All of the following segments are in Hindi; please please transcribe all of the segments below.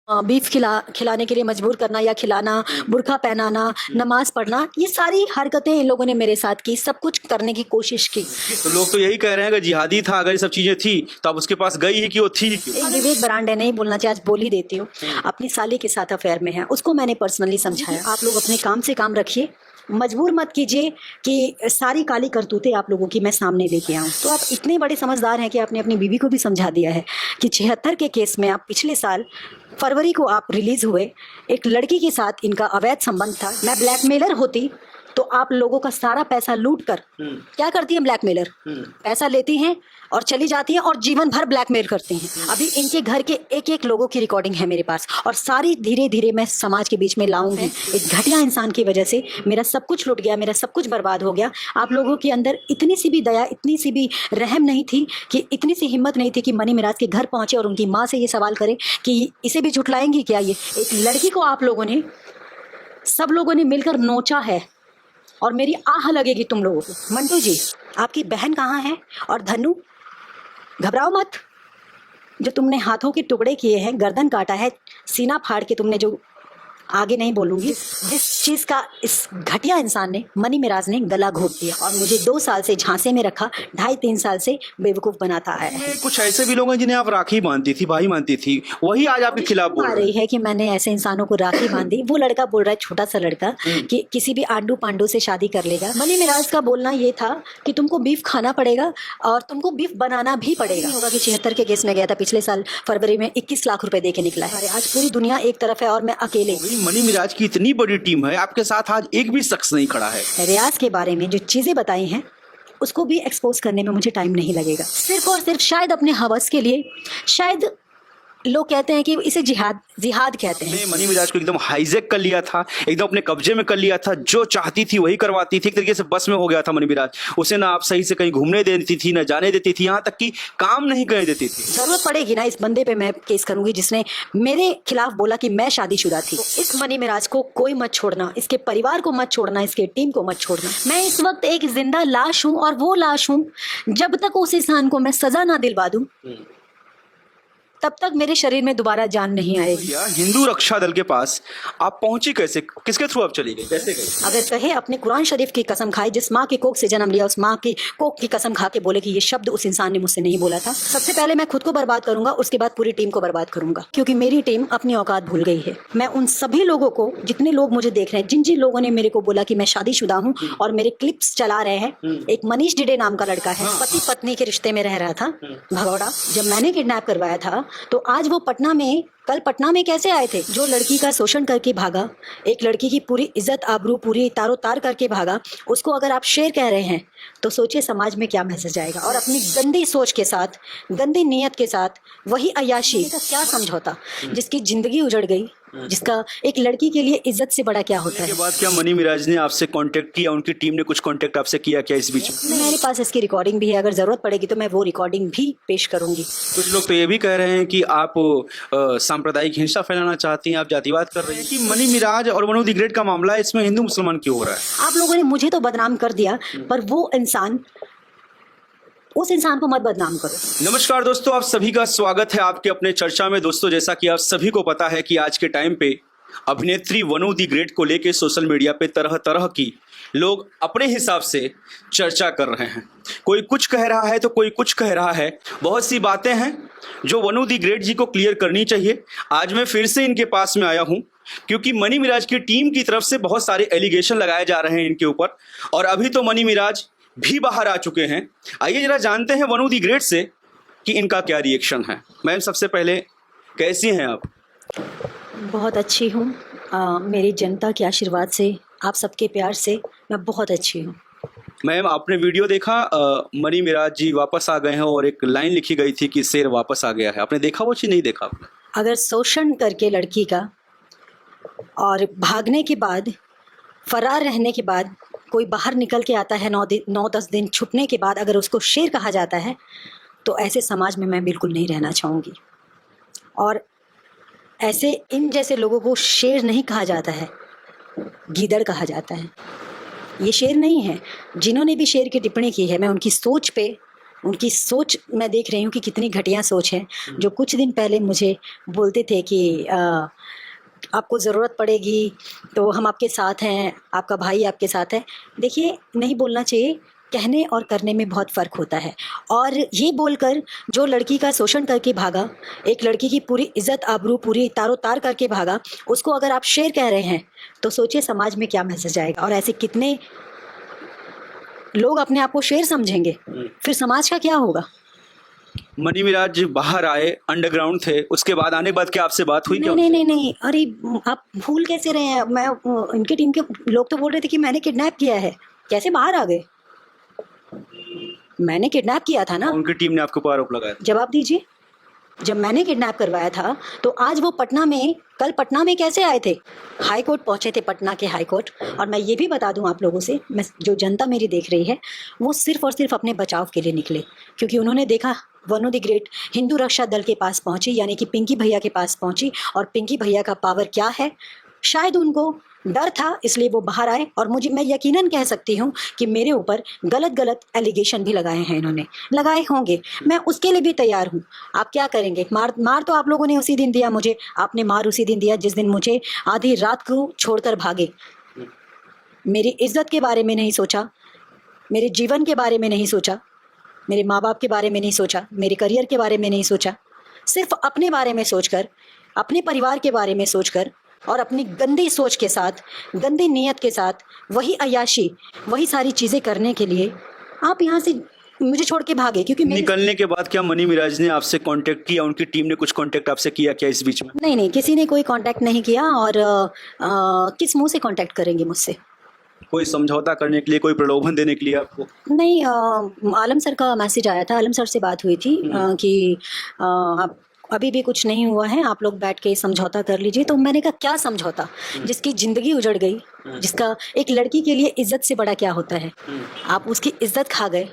बीफ खिलाने के लिए मजबूर करना या खिलाना, बुर्का पहनाना, नमाज पढ़ना, ये सारी हरकतें इन लोगों ने मेरे साथ की, सब कुछ करने की कोशिश की। तो लोग तो यही कह रहे हैं कि जिहादी था, अगर ये सब चीजें थी तो अब उसके पास गई ही कि वो थी क्यों? एक विवेक बरांडे नहीं बोलना चाहिए, आज बोल ही देती हूँ। अपनी साली के साथ अफेयर में है, उसको मैंने पर्सनली समझाया, आप लोग अपने काम से काम रखिए, मजबूर मत कीजिए कि सारी काली करतूतें आप लोगों की मैं सामने लेके आऊँ। तो आप इतने बड़े समझदार हैं कि आपने अपनी बीवी को भी समझा दिया है कि 76 के केस में आप पिछले साल फरवरी को आप रिलीज हुए, एक लड़की के साथ इनका अवैध संबंध था। मैं ब्लैकमेलर होती तो आप लोगों का सारा पैसा लूट कर क्या करती है ब्लैकमेलर, पैसा लेती हैं और चली जाती हैं और जीवन भर ब्लैकमेल करती हैं। अभी इनके घर के एक एक लोगों की रिकॉर्डिंग है मेरे पास और सारी धीरे धीरे मैं समाज के बीच में लाऊंगी। एक घटिया इंसान की वजह से मेरा सब कुछ लुट गया, मेरा सब कुछ बर्बाद हो गया। आप लोगों के अंदर इतनी सी भी दया, इतनी सी भी रहम नहीं थी, कि इतनी सी हिम्मत नहीं थी कि मनी मिराज के घर पहुंचे और उनकी माँ से ये सवाल करें कि इसे भी झुठलाएंगी क्या। ये एक लड़की को आप लोगों ने, सब लोगों ने मिलकर नोचा है और मेरी आह लगेगी तुम लोगों को। मंटू जी, आपकी बहन कहाँ है? और धनु, घबराओ मत, जो तुमने हाथों के टुकड़े किए हैं, गर्दन काटा है, सीना फाड़ के तुमने जो, आगे नहीं बोलूंगी, जिस चीज़ का इस घटिया इंसान ने, मनी मिराज ने गला घोट दिया और मुझे 2 साल से झांसे में रखा, 2.5-3 साल से बेवकूफ़ बनाता आया है। कुछ ऐसे भी लोग हैं जिन्हें आप राखी बांधती थी, भाई मानती थी, वही आज आपके खिलाफ बोल आ रहे रही है कि मैंने ऐसे इंसानों को राखी बांधी। वो लड़का बोल रहा है, छोटा सा लड़का, कि किसी भी आंडू पांडू से शादी कर लेगा। मनी मिराज का बोलना ये था कि तुमको बीफ खाना पड़ेगा और तुमको बीफ बनाना भी पड़ेगा। होगा कि 76 के केस में गया था पिछले साल फरवरी में, 21 लाख रुपए दे के निकला है। अरे आज पूरी दुनिया एक तरफ है और मैं अकेले। हैं। मनी मिराज की इतनी बड़ी टीम है, आपके साथ आज एक भी शख्स नहीं खड़ा है। रियाज के बारे में जो चीज़ें बताई हैं उसको भी एक्सपोज करने में मुझे टाइम नहीं लगेगा। सिर्फ और सिर्फ शायद अपने हवस के लिए, शायद लोग कहते हैं कि इसे जिहाद कहते हैं। मनी मिराज को एकदम हाईजेक कर लिया था, एकदम अपने कब्जे में कर लिया था, जो चाहती थी वही करवाती थी, एक तरीके से बस में हो गया था मनी मिराज। उसे ना आप सही से कहीं घूमने देती थी, ना जाने देती थी, यहाँ तक कि काम नहीं करने देती थी। जरूरत पड़ेगी ना इस बंदे पे मैं केस करूंगी जिसने मेरे खिलाफ बोला कि मैं शादीशुदा थी। तो इस मनी मिराज को कोई मत छोड़ना, इसके परिवार को मत छोड़ना, इसके टीम को मत छोड़ना। मैं इस वक्त एक जिंदा लाश हूँ और वो लाश हूँ, जब तक उस इंसान को मैं सजा ना दिलवा दूं तब तक मेरे शरीर में दोबारा जान नहीं आएगी। हिंदू रक्षा दल के पास आप पहुंची कैसे, किसके थ्रू आप चली गई, कैसे गई? अगर कहे अपने कुरान शरीफ की कसम खाए, जिस माँ के कोख से जन्म लिया उस माँ की कोख की कसम खा के बोले कि ये शब्द उस इंसान ने मुझसे नहीं बोला था। सबसे पहले मैं खुद को बर्बाद करूंगा, उसके बाद पूरी टीम को बर्बाद करूंगा, क्योंकि मेरी टीम अपनी औकात भूल गई है। मैं उन सभी लोगों को, जितने लोग मुझे देख रहे हैं, जिन जिन लोगों ने मेरे को बोला कि मैं शादीशुदा हूँ और मेरे क्लिप्स चला रहे हैं, एक मनीष डिडे नाम का लड़का है, पति पत्नी के रिश्ते में रह रहा था भगौड़ा। जब मैंने किडनैप करवाया था तो आज वो पटना में, कल पटना में कैसे आए थे? जो लड़की का शोषण करके भागा, एक लड़की की पूरी इज्जत आबरू पूरी तारो तार करके भागा, उसको अगर आप शेर कह रहे हैं तो सोचिए समाज में क्या मैसेज आएगा। और अपनी गंदी सोच के साथ, गंदी नीयत के साथ, वही अय्याशी का क्या समझौता, जिसकी जिंदगी उजड़ गई, जिसका एक लड़की के लिए इज्जत से बड़ा क्या होता है। इसके बाद क्या मनी मिराज ने आपसे कांटेक्ट किया, उनकी टीम ने कुछ कांटेक्ट आपसे किया क्या इस बीच में? मेरे पास इसकी रिकॉर्डिंग भी है, अगर जरूरत पड़ेगी तो मैं वो रिकॉर्डिंग भी पेश करूंगी। कुछ लोग तो ये भी कह रहे हैं कि आप सांप्रदायिक हिंसा फैलाना चाहती हैं, आप जातिवाद कर रही हैं। कि मनी मिराज और वनु दी ग्रेट का मामला है, इसमें हिंदू मुसलमान क्यों हो रहा है? आप लोगों ने मुझे तो बदनाम कर दिया, पर वो इंसान, उस इंसान को मत बदनाम करो। नमस्कार दोस्तों, आप सभी का स्वागत है आपके अपने चर्चा में। दोस्तों, जैसा कि आप सभी को पता है कि आज के टाइम पे अभिनेत्री वनु दी ग्रेट को लेके सोशल मीडिया पे तरह तरह की लोग अपने हिसाब से चर्चा कर रहे हैं। कोई कुछ कह रहा है तो कोई कुछ कह रहा है। बहुत सी बातें हैं जो वनु दी ग्रेट जी को क्लियर करनी चाहिए। आज मैं फिर से इनके पास में आया हूं क्योंकि मनी मिराज की टीम की तरफ से बहुत सारे एलिगेशन लगाए जा रहे हैं इनके ऊपर, और अभी तो मनी मिराज भी बाहर आ चुके हैं। आइए जरा जानते हैं वनु दी ग्रेट से कि इनका क्या रिएक्शन है। मैम, सबसे पहले कैसी हैं आप? बहुत अच्छी हूँ, मेरी जनता के आशीर्वाद से, आप सबके प्यार से मैं बहुत अच्छी हूँ। मैम, आपने वीडियो देखा, मनी मिराज जी वापस आ गए हैं और एक लाइन लिखी गई थी कि शेर वापस आ गया है। आपने देखा वो चीज़? नहीं देखा आपने? अगर शोषण करके लड़की का और भागने के बाद, फरार रहने के बाद कोई बाहर निकल के आता है, 9-10 दिन छुपने के बाद अगर उसको शेर कहा जाता है, तो ऐसे समाज में मैं बिल्कुल नहीं रहना चाहूँगी। और ऐसे इन जैसे लोगों को शेर नहीं कहा जाता है, गीदड़ कहा जाता है। ये शेर नहीं है। जिन्होंने भी शेर की टिप्पणी की है, मैं उनकी सोच पे उनकी सोच मैं देख रही हूँ कि कितनी घटिया सोच है। जो कुछ दिन पहले मुझे बोलते थे कि आपको ज़रूरत पड़ेगी तो हम आपके साथ हैं, आपका भाई आपके साथ है। देखिए, नहीं बोलना चाहिए, कहने और करने में बहुत फ़र्क होता है। और ये बोलकर जो लड़की का शोषण करके भागा, एक लड़की की पूरी इज़्ज़त आबरू पूरी तारो-तार करके भागा, उसको अगर आप शेर कह रहे हैं तो सोचिए समाज में क्या मैसेज आएगा। और ऐसे कितने लोग अपने आप को शेर समझेंगे, फिर समाज का क्या होगा? मनी मिराज बाहर आए, अंडरग्राउंड थे, उसके बाद आने के बाद क्या आपसे बात हुई क्या? नहीं नहीं नहीं नहीं, अरे आप भूल कैसे रहे हैं? मैं इनकी टीम के लोग तो बोल रहे थे कि मैंने किडनैप किया है। कैसे बाहर आ गए? मैंने किडनैप किया था ना। उनकी टीम ने आपके ऊपर आरोप लगाया था। जवाब दीजिए। जब मैंने किडनैप करवाया था तो आज वो पटना में, कल पटना में कैसे आए थे? हाई कोर्ट पहुंचे थे, पटना के हाई कोर्ट। और मैं ये भी बता दूं आप लोगों से, मैं जो जनता मेरी देख रही है वो सिर्फ और सिर्फ अपने बचाव के लिए निकले, क्योंकि उन्होंने देखा वनु द ग्रेट हिंदू रक्षा दल के पास पहुंची, यानी कि पिंकी भैया के पास पहुंची, और पिंकी भैया का पावर क्या है। शायद उनको डर था इसलिए वो बाहर आए। और मैं यकीनन कह सकती हूँ कि मेरे ऊपर गलत गलत एलिगेशन भी लगाए हैं, इन्होंने लगाए होंगे, मैं उसके लिए भी तैयार हूँ। आप क्या करेंगे? मार तो आप लोगों ने उसी दिन दिया मुझे। आपने मार उसी दिन दिया जिस दिन मुझे आधी रात को छोड़कर भागे। मेरी इज्जत के बारे में नहीं सोचा, मेरे जीवन के बारे में नहीं सोचा, मेरे माँ बाप के बारे में नहीं सोचा, मेरे करियर के बारे में नहीं सोचा, सिर्फ अपने बारे में सोचकर, अपने परिवार के बारे में सोचकर और अपनी गंदी सोच के साथ, गंदी नीयत के साथ, वही अय्याशी, वही सारी चीज़ें करने के लिए आप यहाँ से मुझे छोड़ के भागे। क्योंकि निकलने के बाद क्या मनी मिराज ने आपसे कांटेक्ट किया? उनकी टीम ने कुछ कांटेक्ट आपसे किया क्या इस बीच में? नहीं, किसी ने कोई कांटेक्ट नहीं किया। और किस मुंह से कांटेक्ट करेंगे मुझसे? कोई समझौता करने के लिए, कोई प्रलोभन देने के लिए आपको? नहीं, आलम सर का मैसेज आया था, आलम सर से बात हुई थी कि आप अभी भी कुछ नहीं हुआ है, आप लोग बैठ के समझौता कर लीजिए। तो मैंने कहा क्या समझौता? जिसकी ज़िंदगी उजड़ गई, जिसका एक लड़की के लिए इज्जत से बड़ा क्या होता है? आप उसकी इज्जत खा गए,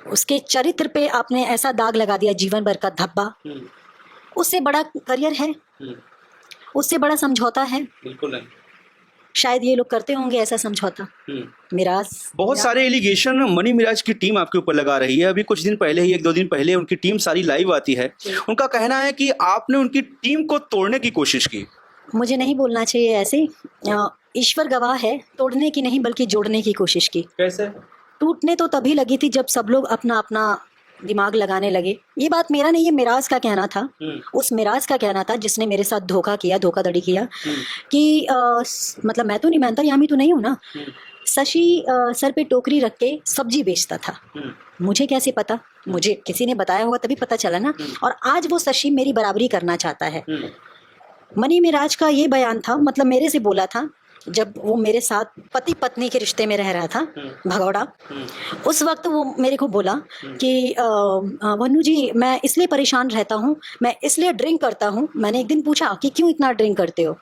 उसके चरित्र पे आपने ऐसा दाग लगा दिया, जीवन भर का धब्बा। उससे बड़ा करियर है? उससे बड़ा समझौता है? बिल्कुल नहीं। शायद ये लोग करते होंगे ऐसा समझौता। मिराज, बहुत सारे एलिगेशन मनी मिराज की टीम आपके ऊपर लगा रही है। अभी कुछ दिन पहले ही, 1-2 दिन पहले उनकी टीम सारी लाइव आती है। उनका कहना है कि आपने उनकी टीम को तोड़ने की कोशिश की। मुझे नहीं बोलना चाहिए ऐसे। ईश्वर गवाह है, तोड़ने की नहीं बल्कि जोड़ने की कोशिश की। कैसे? टूटने तो तभी लगी थी जब सब लोग अपना अपना दिमाग लगाने लगे। ये बात मेरा नहीं, ये मिराज का कहना था। उस मिराज का कहना था जिसने मेरे साथ धोखा किया, धोखाधड़ी किया कि मतलब मैं तो नहीं मानता, यामी तो नहीं हूँ ना। शशि सर पे टोकरी रख के सब्जी बेचता था। मुझे कैसे पता? मुझे किसी ने बताया होगा तभी पता चला ना। और आज वो शशि मेरी बराबरी करना चाहता है। मनी मिराज का ये बयान था, मतलब मेरे से बोला था जब वो मेरे साथ पति पत्नी के रिश्ते में रह रहा था भगौड़ा। उस वक्त वो मेरे को बोला कि वनु जी, मैं इसलिए परेशान रहता हूँ, मैं इसलिए ड्रिंक करता हूँ। मैंने एक दिन पूछा कि क्यों इतना ड्रिंक करते हो?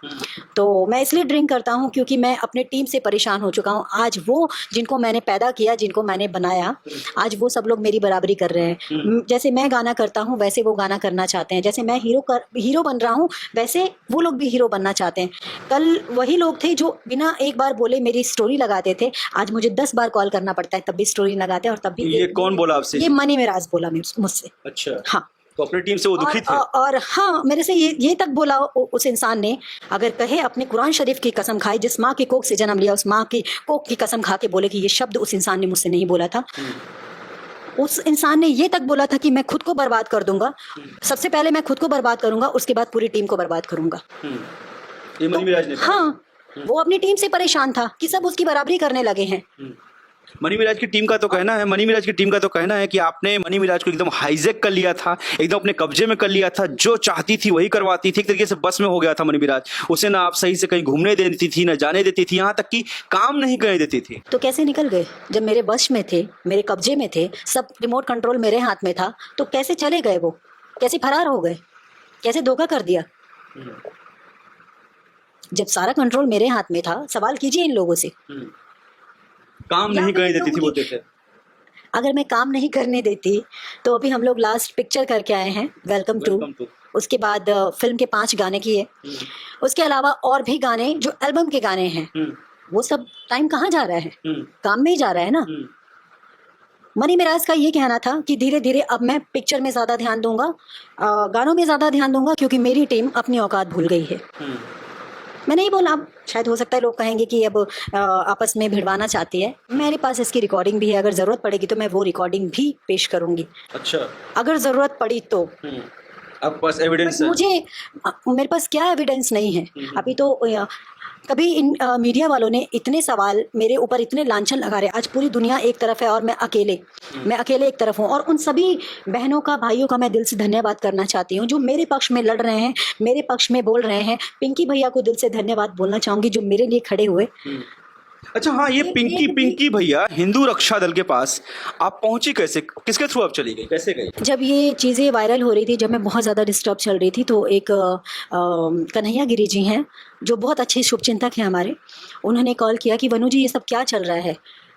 तो मैं इसलिए ड्रिंक करता हूँ क्योंकि मैं अपने टीम से परेशान हो चुका हूँ। आज वो जिनको मैंने पैदा किया, जिनको मैंने बनाया, आज वो सब लोग मेरी बराबरी कर रहे हैं। जैसे मैं गाना करता हूँ वैसे वो गाना करना चाहते हैं, जैसे मैं हीरो बन रहा हूँ वैसे वो लोग भी हीरो बनना चाहते हैं। कल वही लोग थे जो बिना एक बार बोले मेरी स्टोरी लगाते थे, आज मुझे 10 बार कॉल करना पड़ता है तब भी स्टोरी लगाते हैं। और तब भी ये कौन बोला आपसे? ये मनी मिराज बोला मुझसे। अच्छा, हाँ। तो अपनी टीम से वो दुखी थे? और हाँ, मेरे से ये तक बोला उस इंसान ने, अगर कहे अपने कुरान शरीफ की कसम खाए, जिस माँ की कोख से जन्म लिया उस माँ की कोख की कसम खा के बोले कि ये शब्द उस इंसान ने मुझसे नहीं बोला था। उस इंसान ने ये तक बोला था कि मैं खुद को बर्बाद कर दूंगा, सबसे पहले मैं खुद को बर्बाद करूंगा, उसके बाद पूरी टीम को बर्बाद करूंगा। ये मनी मिराज ने? हाँ, वो अपनी टीम से परेशान था कि सब उसकी बराबरी करने लगे हैं। मनी मिराज की टीम का तो कहना है, मनी मिराज की टीम का तो कहना है कि आपने मनी मिराज को एकदम हाईजैक कर लिया था, एकदम अपने कब्जे में कर लिया था, जो चाहती थी वही करवाती थी, एक तरीके से बस में हो गया था मनी मिराज। उसे ना आप सही से कहीं घूमने देती थी, ना जाने देती थी, यहाँ तक कि काम नहीं करने देती थी। तो कैसे निकल गए? जब मेरे बस में थे, मेरे कब्जे में थे, सब रिमोट कंट्रोल मेरे हाथ में था, तो कैसे चले गए वो? कैसे फरार हो गए? कैसे धोखा कर दिया? जब सारा कंट्रोल मेरे हाथ में था, सवाल कीजिए इन लोगों से। काम नहीं करने देती थी बोलते थे। अगर मैं काम नहीं करने देती तो अभी हम लोग लास्ट पिक्चर करके आए हैं, वेलकम टू। उसके बाद फिल्म के 5 गाने किए, उसके अलावा और भी गाने जो एल्बम के गाने हैं, वो सब टाइम कहाँ जा रहा है? काम में ही जा रहा है ना। मनी मिराज का ये कहना था कि धीरे धीरे अब मैं पिक्चर में ज़्यादा ध्यान दूंगा, गानों में ज़्यादा ध्यान दूंगा, क्योंकि मेरी टीम अपनी औकात भूल गई है। मैं नहीं बोला, शायद हो सकता है लोग कहेंगे कि अब आपस में भिड़वाना चाहती है। मेरे पास इसकी रिकॉर्डिंग भी है, अगर ज़रूरत पड़ेगी तो मैं वो रिकॉर्डिंग भी पेश करूंगी। अच्छा, अगर ज़रूरत पड़ी तो। आपके पास एविडेंस है? मेरे पास क्या एविडेंस नहीं है अभी तो। कभी इन मीडिया वालों ने इतने सवाल मेरे ऊपर, इतने लांछन लगा रहे। आज पूरी दुनिया एक तरफ है और मैं अकेले एक तरफ हूँ। और उन सभी बहनों का, भाइयों का मैं दिल से धन्यवाद करना चाहती हूँ जो मेरे पक्ष में लड़ रहे हैं, मेरे पक्ष में बोल रहे हैं। पिंकी भैया को दिल से धन्यवाद बोलना चाहूँगी जो मेरे लिए खड़े हुए। अच्छा, हाँ, ये पिंकी भैया हिंदू रक्षा दल के पास आप पहुंची कैसे? किसके थ्रू आप चली गई, कैसे गई? जब ये चीज़ें वायरल हो रही थी, जब मैं बहुत ज़्यादा डिस्टर्ब चल रही थी, तो एक कन्हैया गिरी जी हैं जो बहुत अच्छे शुभचिंतक हैं हमारे, उन्होंने कॉल किया कि वनु जी ये सब क्या चल रहा है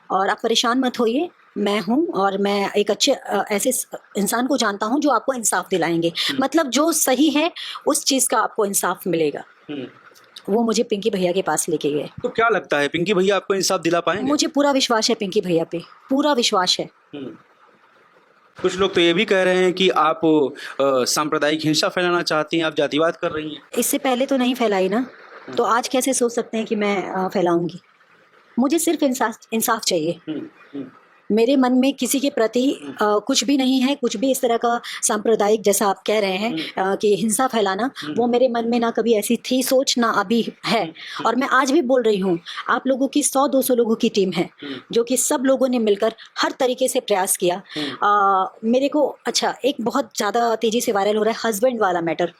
और आप परेशान मत होइए, मैं हूँ और मैं एक अच्छे ऐसे इंसान को जानता हूँ जो आपको इंसाफ दिलाएंगे। मतलब जो सही है उस चीज़ का आपको इंसाफ मिलेगा। वो मुझे पिंकी भैया के पास लेके गए। तो क्या लगता है पिंकी भैया आपको इंसाफ दिला पाएंगे? मुझे पूरा विश्वास है पिंकी भैया पे, पूरा विश्वास है। कुछ लोग तो ये भी कह रहे हैं कि आप सांप्रदायिक हिंसा फैलाना चाहती हैं, आप जातिवाद कर रही हैं। इससे पहले तो नहीं फैलाई ना, तो आज कैसे सोच सकते हैं कि मैं फैलाऊंगी? मुझे सिर्फ इंसाफ चाहिए। मेरे मन में किसी के प्रति कुछ भी नहीं है, कुछ भी इस तरह का सांप्रदायिक, जैसा आप कह रहे हैं कि हिंसा फैलाना, वो मेरे मन में ना कभी ऐसी थी सोच, ना अभी है। और मैं आज भी बोल रही हूँ, आप लोगों की 100-200 लोगों की टीम है जो कि सब लोगों ने मिलकर हर तरीके से प्रयास किया। मेरे को अच्छा, एक बहुत ज़्यादा तेज़ी से वायरल हो रहा है हस्बैंड वाला मैटर।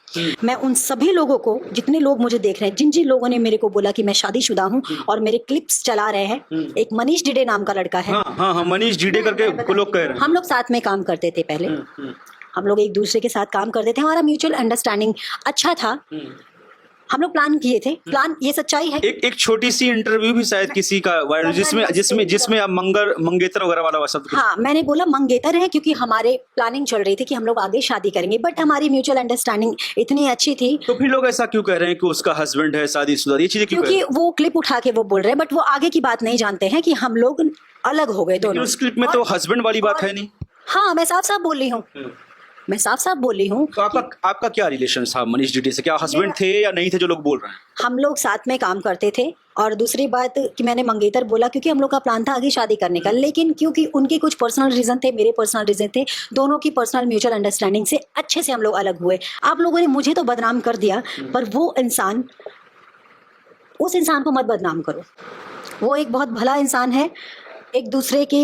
मैं उन सभी लोगों को, जितने लोग मुझे देख रहे हैं, जिन जिन लोगों ने मेरे को बोला कि मैं शादीशुदा हूँ और मेरे क्लिप्स चला रहे हैं, एक मनीष डिडे नाम का लड़का है। हाँ, मनीष जीडे करके लोग कह रहे हैं। हम लोग साथ में काम करते थे पहले। हम लोग एक दूसरे के साथ काम करते थे, हमारा म्यूचुअल अंडरस्टैंडिंग अच्छा था। हम लोग प्लान किए थे, प्लान, ये सच्चाई है। एक छोटी सी इंटरव्यू भी शायद किसी का वायरल, जिसमें आप मंगेतर वगैरह वाला शब्द। हाँ, मैंने बोला मंगेतर है क्योंकि हमारे प्लानिंग चल रही थी कि हम लोग आगे शादी करेंगे, बट हमारी म्यूचुअल अंडरस्टैंडिंग इतनी अच्छी थी। तो फिर लोग ऐसा क्यों कह रहे हैं कि उसका हस्बैंड है, शादीशुदा, ये चीजें क्यों? क्योंकि वो क्लिप उठा के वो बोल रहे हैं, बट वो आगे की बात नहीं जानते हैं कि हम लोग अलग हो गए दोनों। उस क्लिप में तो हस्बैंड वाली बात है नहीं। हाँ, मैं साफ साफ बोल रही हूँ, मैं साफ साफ बोल रही हूँ। तो आपका क्या रिलेशन था मनीष डिडे से? क्या हस्बैंड थे या नहीं थे जो लोग बोल रहे हैं? हम लोग साथ में काम करते थे। और दूसरी बात कि मैंने मंगेतर बोला क्योंकि हम लोग का प्लान था आगे शादी करने का, लेकिन क्योंकि उनके कुछ पर्सनल रीजन थे, मेरे पर्सनल रीजन थे, दोनों की पर्सनल म्यूचुअल अंडरस्टैंडिंग से अच्छे से हम लोग अलग हुए। आप लोगों ने मुझे तो बदनाम कर दिया, पर वो इंसान, उस इंसान को मत बदनाम करो। वो एक बहुत भला इंसान है, एक दूसरे के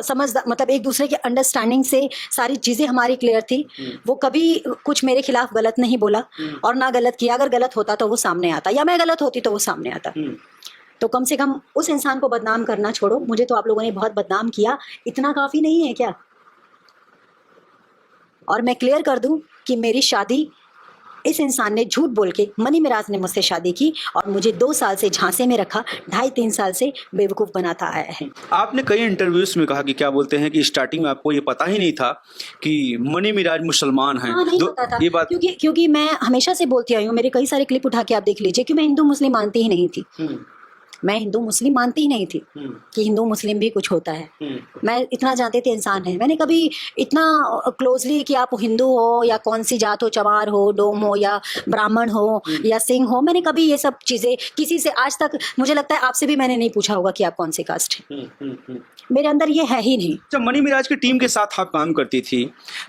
समझदार, मतलब एक दूसरे के अंडरस्टैंडिंग से सारी चीज़ें हमारी क्लियर थी। वो कभी कुछ मेरे खिलाफ गलत नहीं बोला और ना गलत किया। अगर गलत होता तो वो सामने आता, या मैं गलत होती तो वो सामने आता। तो कम से कम उस इंसान को बदनाम करना छोड़ो। मुझे तो आप लोगों ने बहुत बदनाम किया, इतना काफ़ी नहीं है क्या? और मैं क्लियर कर दूं कि मेरी शादी इस इंसान ने झूठ बोल के, मनी मिराज ने मुझसे शादी की और मुझे 2 साल से झांसे में रखा, 2.5-3 साल से बेवकूफ़ बनाता आया है। आपने कई इंटरव्यूज में कहा कि क्या बोलते हैं कि स्टार्टिंग में आपको ये पता ही नहीं था कि मनी मिराज मुसलमान हैं। हाँ, नहीं पता था। ये बात क्योंकि मैं हमेशा से बोलती आई हूँ, मेरे कई सारे क्लिप उठा के आप देख लीजिए कि मैं हिंदू मुस्लिम मानती ही नहीं थी। मैं हिंदू मुस्लिम मानती ही नहीं थी कि हिंदू मुस्लिम भी कुछ होता है। मैं इतना जानती थी इंसान है। मैंने कभी इतना क्लोजली कि आप हिंदू हो या कौन सी जात हो, चमार हो, डोम हो या ब्राह्मण हो या सिंह हो, मैंने कभी ये सब चीज़ें किसी से आज तक, मुझे लगता है आपसे भी मैंने नहीं पूछा होगा कि आप कौन सी कास्ट है। मेरे अंदर ये है ही नहीं। जब मनी मिराज की टीम के साथ आप काम करती थी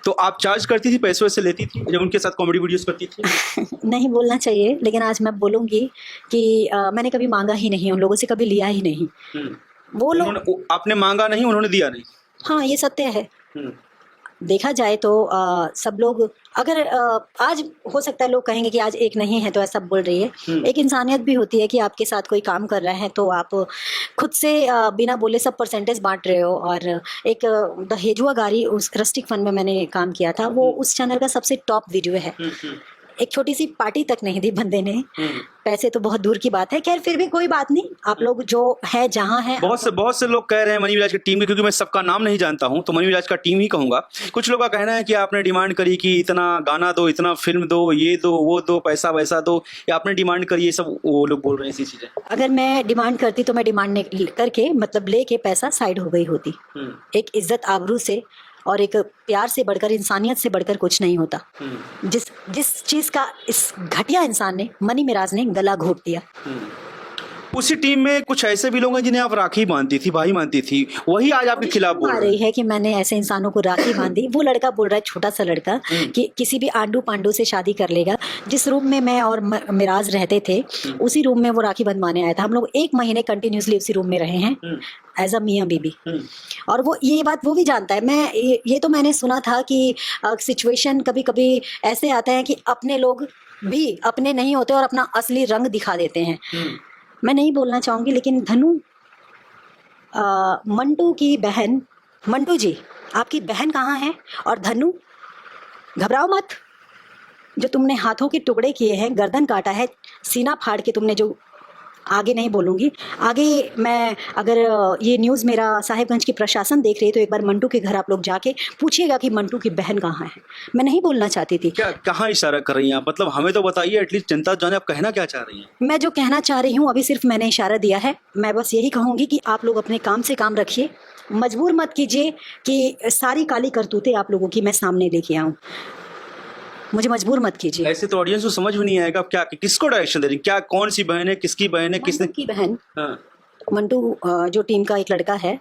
तो आप चार्ज करती थी, पैसे वैसे लेती थी जब उनके साथ कॉमेडी वीडियोस करती थी? नहीं बोलना चाहिए, लेकिन आज मैं बोलूँगी कि मैंने कभी मांगा ही नहीं, उन लोगों से कभी लिया ही नहीं। वो लोग, आपने मांगा नहीं, उन्होंने दिया नहीं। हाँ, ये सत्य है। देखा जाए तो सब लोग, अगर आज हो सकता है लोग कहेंगे कि आज एक नहीं है तो ऐसा बोल रही है। एक इंसानियत भी होती है कि आपके साथ कोई काम कर रहा है तो आप खुद से बिना बोले सब परसेंटेज बांट रहे हो। और एक दहेजुआ गाड़ी, उस रस्टिक फन में मैंने काम किया था, वो उस चैनल का सबसे टॉप वीडियो है। एक छोटी सी पार्टी तक नहीं दी बंदे ने। पैसे तो बहुत दूर की बात है, खैर फिर भी कोई बात नहीं। आप लोग जो है जहाँ है, बहुत से लोग कह रहे हैं मनी मिराज की टीम के, क्योंकि मैं सबका नाम नहीं जानता हूं तो मनी मिराज का टीम ही कहूंगा। कुछ लोग का कहना है कि आपने डिमांड करी कि इतना गाना दो, इतना फिल्म दो, ये दो, वो दो, पैसा वैसा दो, या आपने डिमांड करी, ये सब वो लोग बोल रहे हैं ऐसी चीजें। अगर मैं डिमांड करती तो मैं डिमांड करके मतलब लेके पैसा साइड हो गई होती। एक इज्जत आबरू से और एक प्यार से बढ़कर, इंसानियत से बढ़कर कुछ नहीं होता। जिस चीज का इस घटिया इंसान ने, मनी मिराज ने गला घोट दिया। उसी टीम में कुछ ऐसे भी लोग हैं जिन्हें आप राखी बांधती थी, भाई मानती थी, वही आज आपके खिलाफ बोल आ रहे रही है कि मैंने ऐसे इंसानों को राखी बांधी। वो लड़का बोल रहा है, छोटा सा लड़का, कि किसी भी आंडू पांडू से शादी कर लेगा। जिस रूम में मैं और मिराज रहते थे उसी रूम में वो राखी बंधवाने आया था। हम लोग 1 महीने कंटिन्यूसली उसी रूम में रहे हैं एज अ मियाँ बीबी। और वो ये बात वो भी जानता है। मैं ये तो मैंने सुना था कि सिचुएशन कभी कभी ऐसे आता है कि अपने लोग भी अपने नहीं होते और अपना असली रंग दिखा देते हैं। मैं नहीं बोलना चाहूँगी, लेकिन धनु, मंटू की बहन, मंटू जी आपकी बहन कहाँ है? और धनु, घबराओ मत। जो तुमने हाथों के टुकड़े किए हैं, गर्दन काटा है, सीना फाड़ के तुमने जो, आगे नहीं बोलूँगी। आगे मैं, अगर ये न्यूज़ मेरा साहिबगंज की प्रशासन देख रही है तो एक बार मंटू के घर आप लोग जाके पूछिएगा कि मंटू की बहन कहाँ है। मैं नहीं बोलना चाहती थी। क्या, कहाँ इशारा कर रही हैं आप? मतलब हमें तो बताइए, एटलीस्ट जनता जाने आप कहना क्या चाह रही हैं। मैं जो कहना चाह रही हूँ अभी सिर्फ मैंने इशारा दिया है। मैं बस यही कहूँगी कि आप लोग अपने काम से काम रखिए। मजबूर मत कीजिए कि सारी काली करतूतें आप लोगों की मैं सामने लेके आऊँ। मुझे मजबूर मत कीजिए। ऐसे तो ऑडियंस को समझ में नहीं आएगा क्या, किसको डायरेक्शन दे रही, क्या, कौन सी बहन है, किसकी बहन है, किसने मंटू की बहन। हाँ। मंटू जो टीम का एक लड़का है।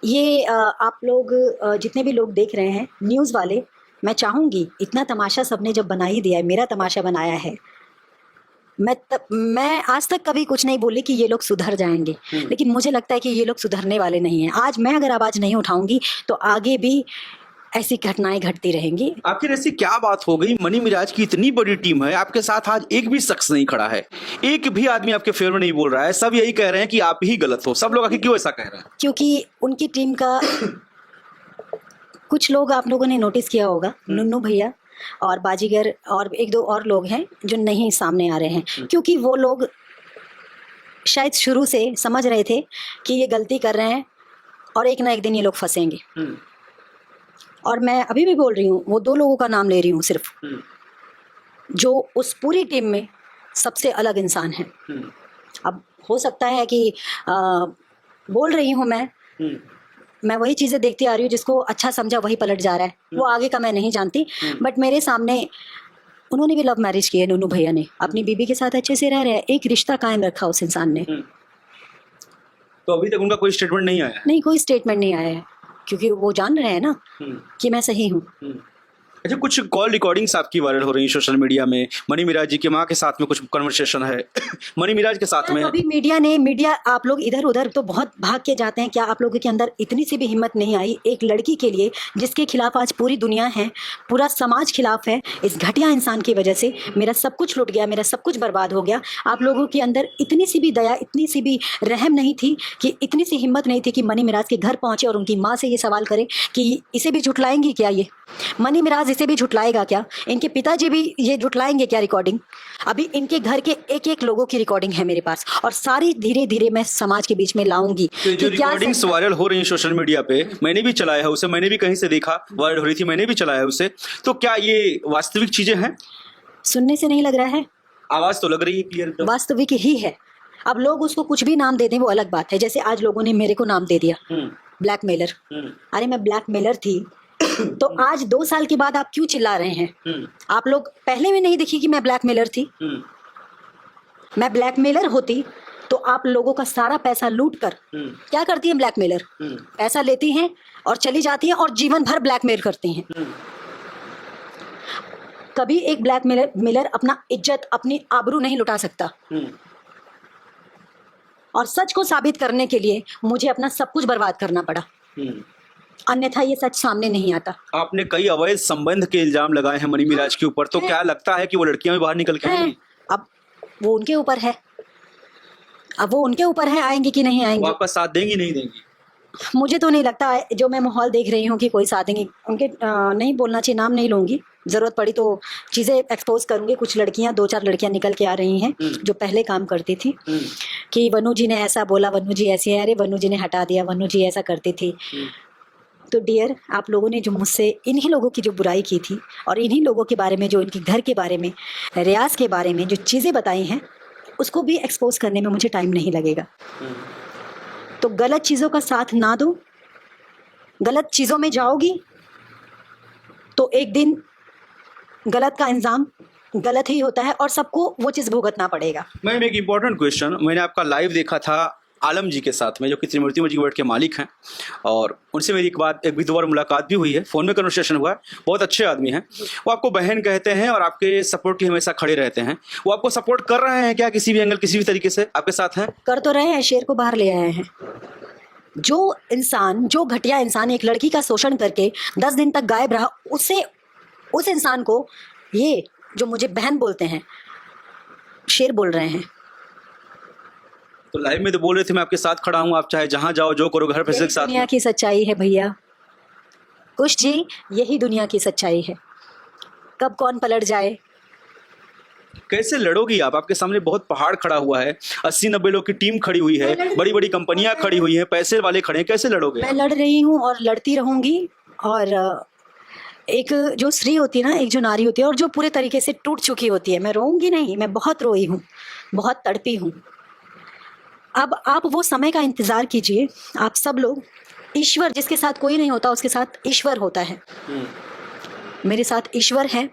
ये आप लोग जितने भी लोग देख रहे हैं न्यूज़ वाले, मैं चाहूँगी, इतना तमाशा सबने जब बना ही दिया है, मेरा तमाशा बनाया है, मैं आज तक कभी कुछ नहीं बोली कि ये लोग सुधर जाएंगे, लेकिन मुझे लगता है कि ये लोग सुधरने वाले नहीं हैं। आज मैं अगर आवाज़ नहीं उठाऊंगी तो आगे भी ऐसी घटनाएं घटती रहेंगी। आखिर ऐसी क्या बात हो गई? मनी मिराज की इतनी बड़ी टीम है, आपके साथ आज एक भी शख्स नहीं खड़ा है, एक भी आदमी आपके फेवर में नहीं बोल रहा है, सब यही कह रहे हैं कि आप ही गलत हो। सब लोग आखिर क्यों ऐसा कह रहे हैं? क्योंकि उनकी टीम का कुछ लोग आप लोगों ने नोटिस किया होगा, नुन्नू भैया और बाजीगर और 1-2 और लोग हैं जो नहीं सामने आ रहे हैं, क्योंकि वो लोग शायद शुरू से समझ रहे थे कि ये गलती कर रहे हैं और एक ना एक दिन ये लोग फंसेंगे। और मैं अभी भी बोल रही हूँ, वो 2 लोगों का नाम ले रही हूँ सिर्फ, जो उस पूरी टीम में सबसे अलग इंसान है। अब हो सकता है कि बोल रही हूँ मैं वही चीज़ें देखती आ रही हूँ, जिसको अच्छा समझा वही पलट जा रहा है। वो आगे का मैं नहीं जानती, बट मेरे सामने उन्होंने भी लव मैरिज की है। नुनू भैया ने अपनी बीबी के साथ अच्छे से रह रहे हैं, एक रिश्ता कायम रखा उस इंसान ने। तो अभी तक उनका कोई स्टेटमेंट नहीं आया? नहीं, कोई स्टेटमेंट नहीं आया है, क्योंकि वो जान रहे हैं ना कि मैं सही हूँ। अच्छा, कुछ कॉल रिकॉर्डिंग्स आपकी वायरल हो रही है सोशल मीडिया में। मनी मिराज जी की माँ के साथ में कुछ कन्वर्सेशन है मनी मिराज के साथ में। अभी मीडिया आप लोग इधर उधर तो बहुत भाग के जाते हैं। क्या आप लोगों के अंदर इतनी सी भी हिम्मत नहीं आई एक लड़की के लिए, जिसके खिलाफ आज पूरी दुनिया है, पूरा समाज खिलाफ है? इस घटिया इंसान की वजह से मेरा सब कुछ लुट गया, मेरा सब कुछ बर्बाद हो गया। आप लोगों के अंदर इतनी सी भी दया, इतनी सी भी रहम नहीं थी, कि इतनी सी हिम्मत नहीं थी कि मनी मिराज के घर पहुंचे और उनकी माँ से ये सवाल करे कि इसे भी झुटलाएंगी क्या? ये मनी मिराज इसे भी झुटलाएगा क्या? इनके पिताजी भी ये झुटलाएंगे क्या रिकॉर्डिंग? अभी इनके घर के एक लोगों की रिकॉर्डिंग है मेरे पास, और सारी धीरे धीरे मैं समाज के बीच में लाऊंगी। तो जो रिकॉर्डिंग्स वायरल हो रही है सोशल मीडिया पे, मैंने भी चलाया है उसे, मैंने भी कहीं से देखा वायरल हो रही थी, मैंने भी चलाया उसे। तो क्या ये वास्तविक चीजें हैं? सुनने से नहीं लग रहा है, आवाज तो लग रही है क्लियर, वास्तविक ही है। अब लोग उसको कुछ भी नाम दे दें वो अलग बात है। जैसे आज लोगों ने मेरे को नाम दे दिया ब्लैकमेलर। अरे मैं ब्लैकमेलर थी तो आज 2 साल के बाद आप क्यों चिल्ला रहे हैं? आप लोग पहले में नहीं देखी कि मैं ब्लैकमेलर थी? मैं ब्लैकमेलर होती तो आप लोगों का सारा पैसा लूट कर क्या करती है ब्लैकमेलर? पैसा लेती हैं और चली जाती हैं और जीवन भर ब्लैकमेल करती हैं। कभी एक ब्लैकमेलर अपना इज्जत, अपनी आबरू नहीं लुटा सकता। और सच को साबित करने के लिए मुझे अपना सब कुछ बर्बाद करना पड़ा, अन्यथा ये सच सामने नहीं आता। आपने कई अवैध संबंध के इल्जाम लगाए हैं मनी मिराज के ऊपर, तो क्या लगता है कि वो लड़कियां भी बाहर निकल के आएंगी? अब वो उनके ऊपर है, आएंगी कि नहीं आएंगी। वो आपका साथ देंगी नहीं देंगी? मुझे तो नहीं लगता। जो मैं माहौल देख रही हूँ कि कोई साथ देंगे। उनके नहीं बोलना चाहिए, नाम नहीं लूंगी, ज़रूरत पड़ी तो चीज़ें एक्सपोज करूँगी। कुछ लड़कियां, 2-4 लड़कियां निकल के आ रही हैं जो पहले काम करती थी कि वनु जी ने ऐसा बोला, वनु जी ऐसी है, अरे वनु जी ने हटा दिया, वनु जी ऐसा करती थी। तो डियर, आप लोगों ने जो मुझसे इन्हीं लोगों की जो बुराई की थी और इन्हीं लोगों के बारे में, जो इनके घर के बारे में, रियाज के बारे में जो चीज़ें बताई हैं, उसको भी एक्सपोज करने में मुझे टाइम नहीं लगेगा। तो गलत चीज़ों का साथ ना दो। गलत चीज़ों में जाओगी तो एक दिन गलत का इंजाम गलत ही होता है और सबको वो चीज़ भुगतना पड़ेगा। मैम, एक इम्पॉर्टेंट क्वेश्चन, मैंने आपका लाइव देखा था आलम जी के साथ में, जो कि त्रिमूर्ति मजी वर्ल्ड के मालिक हैं, और उनसे मेरी एक भी 2 बार मुलाकात भी हुई है, फ़ोन में कन्वर्सेशन हुआ है। बहुत अच्छे आदमी हैं, वो आपको बहन कहते हैं और आपके सपोर्ट के हमेशा खड़े रहते हैं। वो आपको सपोर्ट कर रहे हैं क्या किसी भी एंगल, किसी भी तरीके से आपके साथ हैं? कर तो रहे हैं, शेर को बाहर ले आए हैं। जो इंसान, जो घटिया इंसान एक लड़की का शोषण करके 10 दिन तक गायब रहा, उस इंसान को ये जो मुझे बहन बोलते हैं, शेर बोल रहे हैं। तो लाइव में तो बोल रहे थे मैं आपके साथ खड़ा हूँ, आप चाहे जहाँ जाओ, जो करो, घर पे यही के साथ। दुनिया की सच्चाई है भैया, कुछ जी, यही दुनिया की सच्चाई है। कब कौन पलट जाए। कैसे लड़ोगी आप? आपके सामने बहुत पहाड़ खड़ा हुआ है, 80-90 लोग की टीम खड़ी हुई है, बड़ी बड़ी कंपनियां खड़ी हुई हैं, पैसे वाले खड़े हैं, कैसे लड़ोगे? मैं लड़ रही हूँ और लड़ती रहूंगी। और एक जो स्त्री होती है ना, एक जो नारी होती है और जो पूरे तरीके से टूट चुकी होती है, मैं रोऊंगी नहीं, मैं बहुत रोई हूँ, बहुत तड़पी हूँ। अब आप वो समय का इंतज़ार कीजिए। आप सब लोग, ईश्वर जिसके साथ कोई नहीं होता उसके साथ ईश्वर होता है। मेरे साथ ईश्वर है,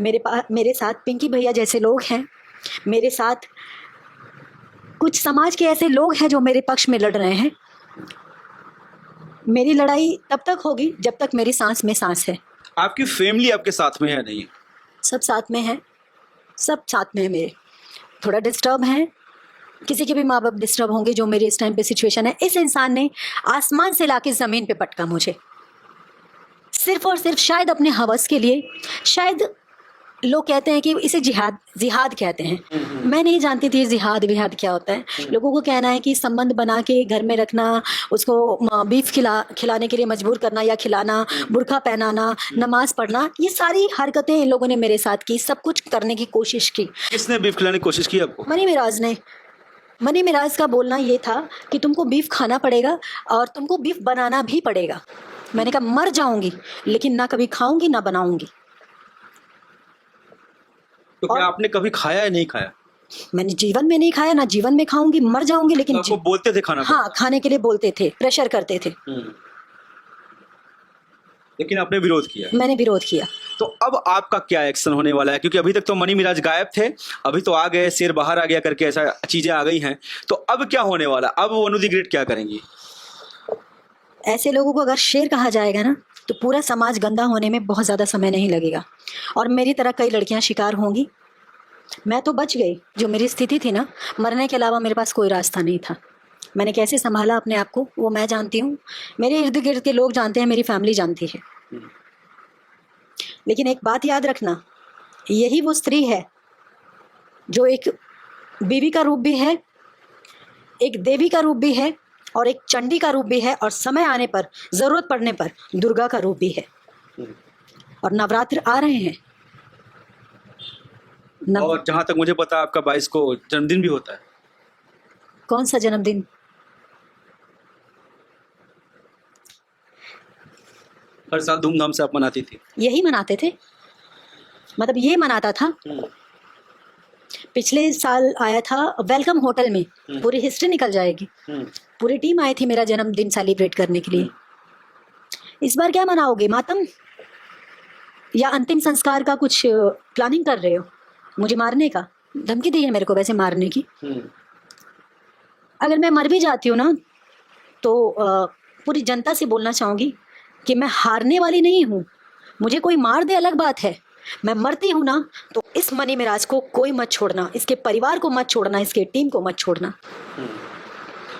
मेरे साथ पिंकी भैया जैसे लोग हैं, मेरे साथ कुछ समाज के ऐसे लोग हैं जो मेरे पक्ष में लड़ रहे हैं। मेरी लड़ाई तब तक होगी जब तक मेरी सांस में सांस है। आपकी फैमिली आपके साथ में है नहीं? सब साथ में है, सब साथ में है मेरे। थोड़ा डिस्टर्ब है, किसी के भी माँ बाप डिस्टर्ब होंगे, जो मेरी इस टाइम पे सिचुएशन है। इस इंसान ने आसमान से लाके ज़मीन पे पटका मुझे, सिर्फ और सिर्फ शायद अपने हवस के लिए। शायद लोग कहते हैं कि इसे जिहाद कहते हैं। मैं नहीं जानती थी जिहाद विहाद क्या होता है। लोगों को कहना है कि संबंध बना के घर में रखना, उसको बीफ खिलाने के लिए मजबूर करना या खिलाना, बुर्का पहनाना, नमाज पढ़ना, ये सारी हरकतें इन लोगों ने मेरे साथ की। सब कुछ करने की कोशिश की। किसने बीफ खिलाने की कोशिश की आपको? मनी मिराज ने। मनी मिराज का बोलना ये था कि तुमको बीफ खाना पड़ेगा और तुमको बीफ बनाना भी पड़ेगा। मैंने कहा मर जाऊंगी लेकिन ना कभी खाऊंगी ना बनाऊंगी। तो क्या आपने कभी खाया या नहीं खाया? मैंने जीवन में नहीं खाया, ना जीवन में खाऊंगी, मर जाऊंगी लेकिन तो आपको बोलते थे खाना? हाँ, खाने के लिए बोलते थे, प्रेशर करते थे। लेकिन आपने विरोध किया? मैंने विरोध किया। तो अब आपका क्या एक्शन होने वाला है? क्योंकि अभी तक तो मनी मिराज गायब थे, अभी तो आ गए, शेर बाहर आ गया करके ऐसा चीजें आ गई हैं। तो अब क्या होने वाला? अब वनु दी ग्रेट क्या करेंगी? ऐसे लोगों को अगर शेर कहा जाएगा ना, तो पूरा समाज गंदा होने में बहुत ज़्यादा समय नहीं लगेगा और मेरी तरह कई लड़कियां शिकार होंगी। मैं तो बच गई। जो मेरी स्थिति थी ना, मरने के अलावा मेरे पास कोई रास्ता नहीं था। मैंने कैसे संभाला अपने आप को वो मैं जानती हूँ, मेरे इर्द गिर्द के लोग जानते हैं, मेरी फैमिली जानती है। लेकिन एक बात याद रखना, यही वो स्त्री है जो एक बीवी का रूप भी है, एक देवी का रूप भी है और एक चंडी का रूप भी है, और समय आने पर, ज़रूरत पड़ने पर दुर्गा का रूप भी है। और नवरात्र आ रहे हैं। और जहां तक मुझे पता, आपका 22 को जन्मदिन भी होता है। कौन सा जन्मदिन? हर साल धूमधाम से आप मनाती थी? यही मनाते थे, मतलब ये मनाता था। पिछले साल आया था वेलकम होटल में, पूरी हिस्ट्री निकल जाएगी। पूरी टीम आई थी मेरा जन्मदिन सेलिब्रेट करने के लिए। इस बार क्या मनाओगे? मातम या अंतिम संस्कार का कुछ प्लानिंग कर रहे हो? मुझे मारने का धमकी दी है मेरे को, वैसे मारने की। अगर मैं मर भी जाती हूँ ना, तो पूरी जनता से बोलना चाहूँगी कि मैं हारने वाली नहीं हूँ। मुझे कोई मार दे अलग बात है, मैं मरती हूँ ना, तो इस मनी मिराज को कोई मत छोड़ना, इसके परिवार को मत छोड़ना, इसके टीम को मत छोड़ना।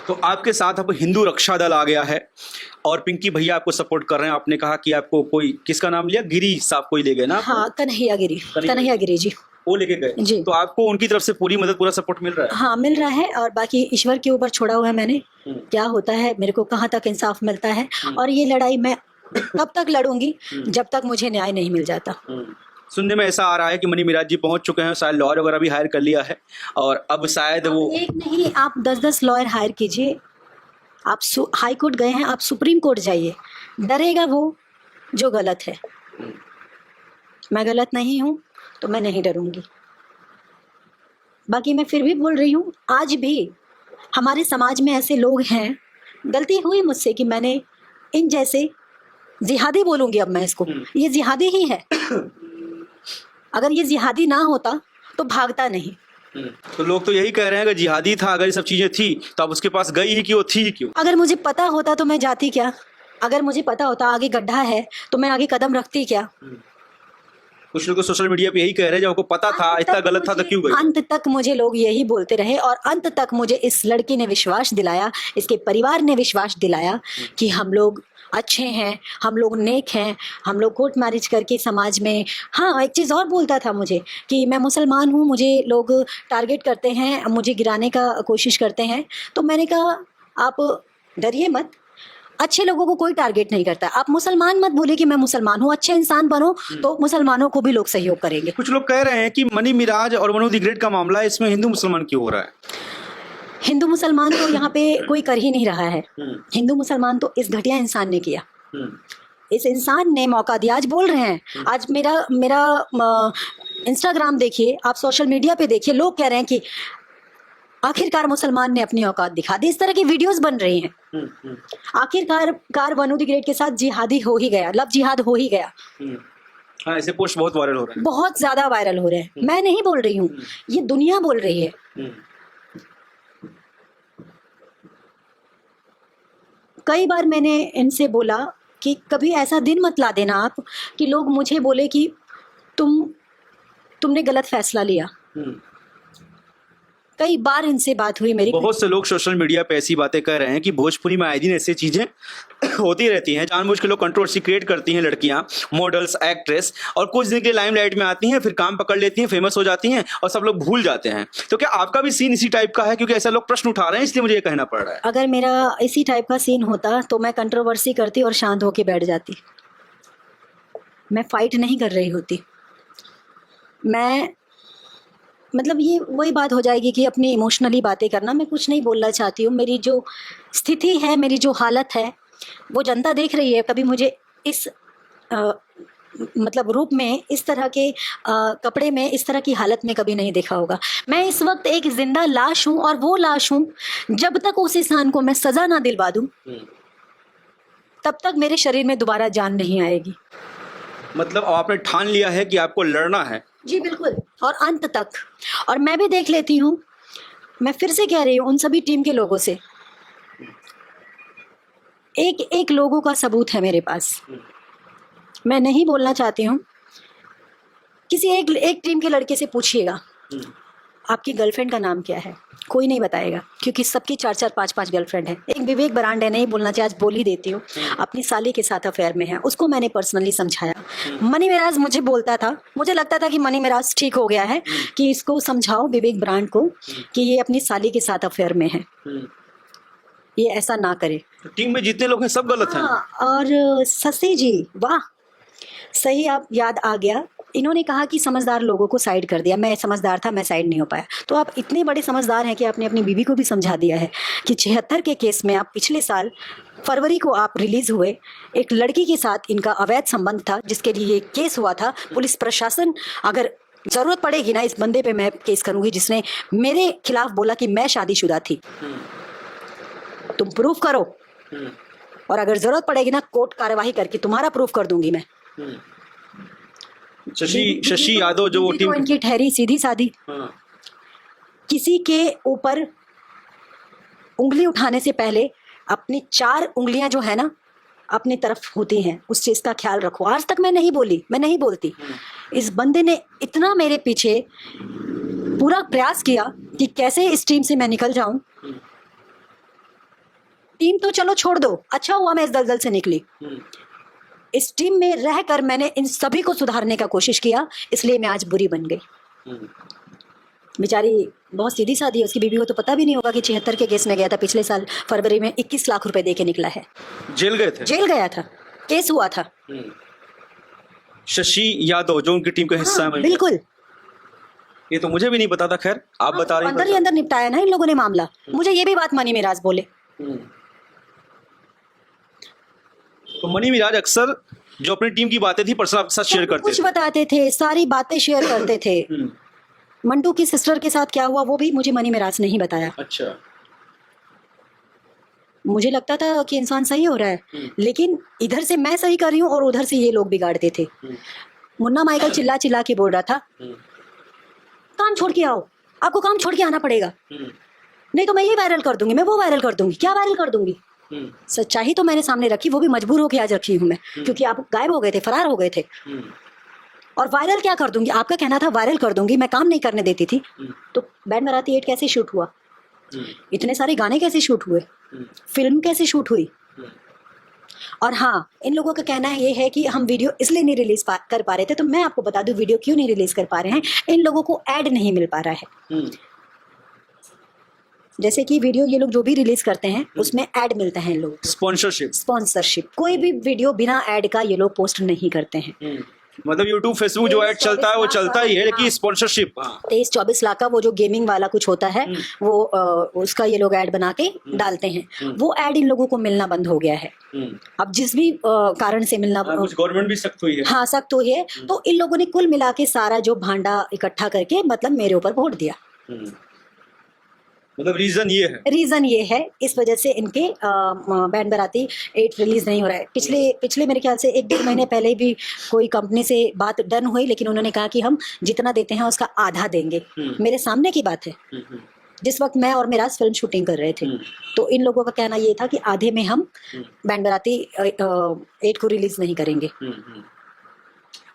तो आपके साथ अब हिंदू रक्षा दल आ गया है और पिंकी भैया आपको सपोर्ट कर रहे हैं। आपने कहा कि आपको कोई, किसका नाम लिया? गिरी साहब कोई ले गए ना? हाँ, कन्हैया गिरी जी, वो लेके गए जी। तो आपको उनकी तरफ से पूरी मदद, पूरा सपोर्ट मिल रहा है? हाँ, मिल रहा है। और बाकी ईश्वर के ऊपर छोड़ा हुआ है मैंने, क्या होता है, मेरे को कहाँ तक इंसाफ मिलता है। और ये लड़ाई मैं तब तक लड़ूंगी जब तक मुझे न्याय नहीं मिल जाता। सुनने में ऐसा आ रहा है कि मनी मिराज जी पहुंच चुके हैं, शायद लॉयर वगैरह भी हायर कर लिया है और अब शायद वो एक नहीं, आप 10-10 लॉयर हायर कीजिए। आप हाई कोर्ट गए हैं, आप सुप्रीम कोर्ट जाइए। डरेगा वो जो गलत है। मैं गलत नहीं हूँ तो मैं नहीं डरूंगी। बाकी मैं फिर भी बोल रही हूँ, आज भी हमारे समाज में ऐसे लोग हैं, गलती हुई मुझसे कि मैंने इन जैसे जिहादी बोलूँगी अब मैं इसको, ये जिहादी ही है। अगर ये जिहादी ना होता तो भागता नहीं। तो लोग तो यही कह रहे हैं कि जिहादी था, अगर ये सब चीजें थी तो आप उसके पास गई ही क्यों, थी ही क्यों? अगर मुझे पता होता तो मैं जाती क्या? अगर मुझे पता होता आगे गड्ढा है तो मैं आगे कदम रखती क्या? कुछ लोग तो सोशल मीडिया पे यही कह रहे हैं, जब आपको पता था इतना गलत था तो क्यों गई? अंत तक मुझे लोग यही बोलते रहे और अंत तक मुझे इस लड़की ने विश्वास दिलाया, इसके परिवार ने विश्वास दिलाया कि हम लोग अच्छे हैं, हम लोग नेक हैं, हम लोग कोर्ट मैरिज करके समाज में। हाँ, एक चीज़ और बोलता था मुझे कि मैं मुसलमान हूँ, मुझे लोग टारगेट करते हैं, मुझे गिराने का कोशिश करते हैं। तो मैंने कहा आप डरिए मत, अच्छे लोगों को कोई टारगेट नहीं करता। आप मुसलमान मत बोलिए कि मैं मुसलमान हूँ, अच्छे इंसान बनो तो मुसलमानों को भी लोग सहयोग करेंगे। कुछ लोग कह रहे हैं कि मनी मिराज और वनु द ग्रेट का मामला है, इसमें हिंदू मुसलमान क्यों हो रहा है? हिंदू मुसलमान तो यहाँ पे कोई कर ही नहीं रहा है। हिंदू मुसलमान तो इस घटिया इंसान ने किया। इस इंसान ने मौका दिया। आज बोल रहे हैं, आज मेरा इंस्टाग्राम देखिए, आप सोशल मीडिया पे देखिए, लोग कह रहे हैं कि आखिरकार मुसलमान ने अपनी औकात दिखा दी। इस तरह की वीडियोस बन रही हैं। आखिरकार वनु द ग्रेट के साथ जिहादी हो ही गया, लव जिहाद हो ही गया। हाँ, ऐसे पोस्ट बहुत वायरल हो रहे हैं, बहुत ज्यादा वायरल हो रहे हैं। मैं नहीं बोल रही हूँ, ये दुनिया बोल रही है। कई बार मैंने इनसे बोला कि कभी ऐसा दिन मत ला देना आप कि लोग मुझे बोले कि तुमने गलत फैसला लिया। कई बार इनसे बात हुई मेरी। बहुत से लोग सोशल मीडिया पे ऐसी बातें कह रहे हैं कि भोजपुरी में आए दिन ऐसी चीजें होती रहती हैं, जानबूझ के लोग कंट्रोवर्सी क्रिएट करती हैं, लड़कियां, मॉडल्स, एक्ट्रेस, और कुछ दिन के लाइमलाइट में आती हैं, फिर काम पकड़ लेती हैं, फेमस हो जाती हैं और सब लोग भूल जाते हैं। तो क्या आपका भी सीन इसी टाइप का है? क्योंकि ऐसा लोग प्रश्न उठा रहे हैं, इसलिए मुझे ये कहना पड़ रहा है। अगर मेरा इसी टाइप का सीन होता तो मैं कंट्रोवर्सी करती और शांत होकर बैठ जाती। मैं फाइट नहीं कर रही होती। मैं मतलब ये वही बात हो जाएगी कि अपनी इमोशनली बातें करना। मैं कुछ नहीं बोलना चाहती हूँ। मेरी जो स्थिति है, मेरी जो हालत है, वो जनता देख रही है। कभी मुझे इस मतलब रूप में, इस तरह के कपड़े में, इस तरह की हालत में कभी नहीं देखा होगा। मैं इस वक्त एक जिंदा लाश हूँ और वो लाश हूँ, जब तक उस इंसान को मैं सज़ा ना दिलवा दूँ तब तक मेरे शरीर में दोबारा जान नहीं आएगी। मतलब आपने ठान लिया है कि आपको लड़ना है? जी बिल्कुल, और अंत तक। और मैं भी देख लेती हूँ, मैं फिर से कह रही हूँ उन सभी टीम के लोगों से, एक एक लोगों का सबूत है मेरे पास। मैं नहीं बोलना चाहती हूँ। किसी एक टीम के लड़के से पूछिएगा आपकी गर्लफ्रेंड का नाम क्या है, कोई नहीं बताएगा, क्योंकि सबकी 4-4 5-5 गर्लफ्रेंड है। एक विवेक ब्रांड है, नहीं बोलना चाहिए, आज बोल ही देती हूँ, अपनी साली के साथ अफेयर में है। उसको मैंने पर्सनली समझाया। मनी मिराज मुझे बोलता था, मुझे लगता था कि मनी मिराज ठीक हो गया है, कि इसको समझाओ विवेक ब्रांड को कि ये अपनी साली के साथ अफेयर में है, ये ऐसा ना करे। टीम में जितने लोग हैं सब गलत हैं। और शशि जी, वाह, सही आप याद आ गया। इन्होंने कहा कि समझदार लोगों को साइड कर दिया। मैं समझदार था, मैं साइड नहीं हो पाया। तो आप इतने बड़े समझदार हैं कि आपने अपनी बीवी को भी समझा दिया है कि 76 के केस में आप पिछले साल फरवरी को आप रिलीज हुए, एक लड़की के साथ इनका अवैध संबंध था जिसके लिए ये केस हुआ था। पुलिस प्रशासन, अगर जरूरत पड़ेगी ना, इस बंदे पे मैं केस करूंगी जिसने मेरे खिलाफ बोला कि मैं शादीशुदा थी। तुम प्रूफ करो, और अगर जरूरत पड़ेगी ना, कोर्ट कार्यवाही करके तुम्हारा प्रूफ कर दूंगी मैं। शशि यादव जो वो टीम इनकी ठहरी सीधी सादी। किसी के ऊपर उंगली उठाने से पहले अपनी 4 उंगलियां जो है ना अपनी तरफ होती हैं, उस चीज का ख्याल रखो। आज तक मैं नहीं बोली, मैं नहीं बोलती। इस बंदे ने इतना मेरे पीछे पूरा प्रयास किया कि कैसे इस टीम से मैं निकल जाऊं। टीम तो चलो छोड़ दो, अच्छा हुआ मैं इस दलदल से निकली। इस टीम में रहकर मैंने इन सभी को सुधारने का कोशिश किया, इसलिए मैं आज बुरी बन गई। बेचारी बहुत सीधी सादी है, उसकी बीवी को तो पता भी नहीं होगा कि 76 के केस में गया था पिछले साल फरवरी में, 21 लाख रुपए दे के निकला है। जेल गए थे? जेल गया था। केस हुआ था। शशि यादव जो उनकी टीम का हिस्सा है, बिल्कुल। ये तो मुझे भी नहीं पता था। खैर आप बता रहे अंदर ही अंदर निपटाया ना इन लोगों ने मामला। मुझे ये भी बात मनी मिराज बोले। तो मनी मिराज अक्सर जो अपनी टीम की बातें थी पर्सनल आपके साथ शेयर करते कुछ बताते थे, सारी बातें शेयर करते थे। मंटू की सिस्टर के साथ क्या हुआ वो भी मुझे मनी मिराज ने ही बताया। अच्छा। मुझे लगता था कि इंसान सही हो रहा है, लेकिन इधर से मैं सही कर रही हूँ और उधर से ये लोग बिगाड़ते थे। मुन्ना माइकल चिल्ला चिल्ला के बोल रहा था, काम छोड़ के आओ, आपको काम छोड़ के आना पड़ेगा, नहीं तो मैं ये वायरल कर दूंगी, मैं वो वायरल कर दूंगी। क्या वायरल कर दूंगी? सच्चाई तो मैंने सामने रखी, वो भी मजबूर होके आज रखी हूँ मैं, क्योंकि आप गायब हो गए थे, फरार हो गए थे। और वायरल क्या कर दूंगी? आपका कहना था वायरल कर दूंगी, मैं काम नहीं करने देती थी। तो बैंड बाराती 8 कैसे शूट हुआ? इतने सारे गाने कैसे शूट हुए? फिल्म कैसे शूट हुई? और हाँ, इन लोगों का कहना ये है कि हम वीडियो इसलिए नहीं रिलीज कर पा रहे थे। तो मैं आपको बता दूं वीडियो क्यों नहीं रिलीज कर पा रहे हैं। इन लोगों को ऐड नहीं मिल पा रहा है। जैसे कि वीडियो ये लोग जो भी रिलीज करते हैं उसमें ऐड मिलता है इन लोगों को, स्पॉन्सरशिप। कोई भी वीडियो बिना ऐड का ये लोग पोस्ट नहीं करते हैं। मतलब यूट्यूब फेसबुक जो ऐड चलता है वो चलता ही है, लेकिन स्पॉन्सरशिप 23-24 लाख का वो जो गेमिंग वाला कुछ होता है वो उसका ये लोग ऐड बना के डालते हैं। वो ऐड इन लोगों को मिलना बंद हो गया है। अब जिस भी कारण से मिलना, कुछ गवर्नमेंट भी सख्त हुई है। हाँ, सख्त हुई है। तो इन लोगों ने कुल मिला के सारा जो भांडा इकट्ठा करके मतलब मेरे ऊपर वोट दिया। मतलब रीजन ये है, इस वजह से इनके बैंड बाराती 8 रिलीज नहीं हो रहा है। पिछले मेरे ख्याल से 1-1.5 महीने पहले भी कोई कंपनी से बात डन हुई, लेकिन उन्होंने कहा कि हम जितना देते हैं उसका आधा देंगे। मेरे सामने की बात है, जिस वक्त मैं और मेरा फिल्म शूटिंग कर रहे थे। तो इन लोगों का कहना ये था कि आधे में हम बैंड बाराती 8 को रिलीज नहीं करेंगे।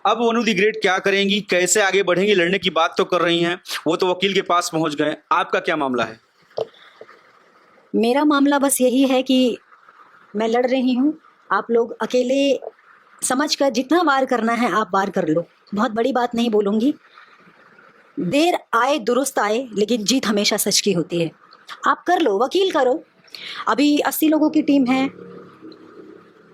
अब वनु दी ग्रेट क्या करेंगी, कैसे आगे बढ़ेंगी? लड़ने की बात तो कर रही हैं, वो तो वकील के पास पहुंच गए। आपका क्या मामला है? मेरा मामला बस यही है कि मैं लड़ रही हूँ। आप लोग अकेले समझकर जितना वार करना है आप वार कर लो। बहुत बड़ी बात नहीं बोलूँगी। देर आए दुरुस्त आए, लेकिन जीत हमेशा सच की होती है। आप कर लो, वकील करो। अभी 80 लोगों की टीम है,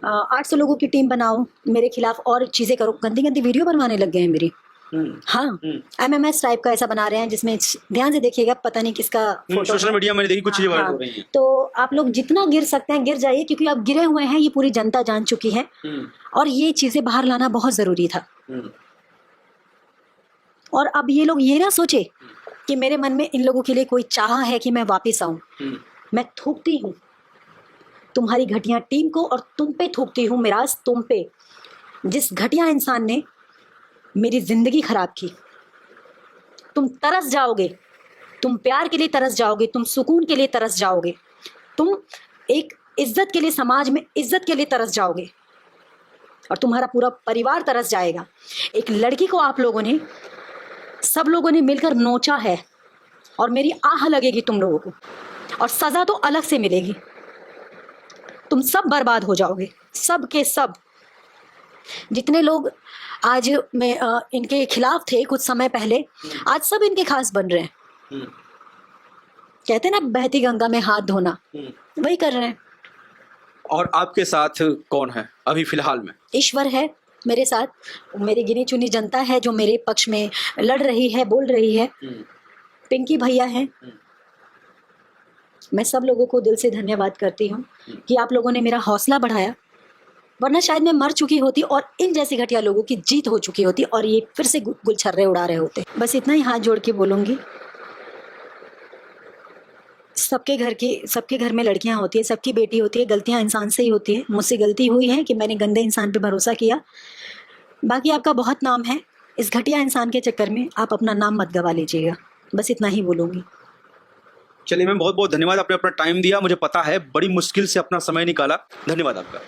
800 लोगों की टीम बनाओ मेरे खिलाफ और चीज़ें करो। गंदी गंदी वीडियो बनवाने लग गए हैं मेरी। हाँ, MMS टाइप का ऐसा बना रहे हैं जिसमें ध्यान से देखिएगा, पता नहीं किसका सोशल मीडिया में देखी कुछ चीजें वायरल हो रही हैं। तो आप लोग जितना गिर सकते हैं गिर जाइए, क्योंकि आप गिरे हुए हैं, ये पूरी जनता जान चुकी है। और ये चीजें बाहर लाना बहुत जरूरी था। और अब ये लोग ये ना सोचे कि मेरे मन में इन लोगों के लिए कोई चाह है कि मैं वापिस आऊं। मैं थूकती हूँ तुम्हारी घटिया टीम को और तुम पे थूकती हूँ मिराज, तुम पे, जिस घटिया इंसान ने मेरी जिंदगी खराब की। तुम तरस जाओगे, तुम प्यार के लिए तरस जाओगे, तुम सुकून के लिए तरस जाओगे, तुम एक इज्जत के लिए, समाज में इज्जत के लिए तरस जाओगे, और तुम्हारा पूरा परिवार तरस जाएगा। एक लड़की को आप लोगों ने, सब लोगों ने मिलकर नोचा है, और मेरी आह लगेगी तुम लोगों को, और सजा तो अलग से मिलेगी। तुम सब बर्बाद हो जाओगे, सब के सब। जितने लोग आज मैं इनके खिलाफ थे कुछ समय पहले, आज सब इनके खास बन रहे हैं। कहते हैं ना, बहती गंगा में हाथ धोना, वही कर रहे हैं। और आपके साथ कौन है अभी फिलहाल में? ईश्वर है मेरे साथ, मेरी गिनी चुनी जनता है जो मेरे पक्ष में लड़ रही है, बोल रही है। पिंकी भैया हैं। मैं सब लोगों को दिल से धन्यवाद करती हूँ कि आप लोगों ने मेरा हौसला बढ़ाया, वरना शायद मैं मर चुकी होती और इन जैसे घटिया लोगों की जीत हो चुकी होती और ये फिर से गुलछर्रे उड़ा रहे होते। बस इतना ही हाथ जोड़ के बोलूँगी, सबके घर में लड़कियां होती है, सबकी बेटी होती है, गलतियां इंसान से ही होती है। मुझसे गलती हुई है कि मैंने गंदे इंसान पे भरोसा किया। बाकी आपका बहुत नाम है, इस घटिया इंसान के चक्कर में आप अपना नाम मत गवा लीजिएगा। बस इतना ही बोलूँगी। चलिए मैम, बहुत बहुत धन्यवाद, आपने अपना टाइम दिया। मुझे पता है बड़ी मुश्किल से अपना समय निकाला, धन्यवाद आपका।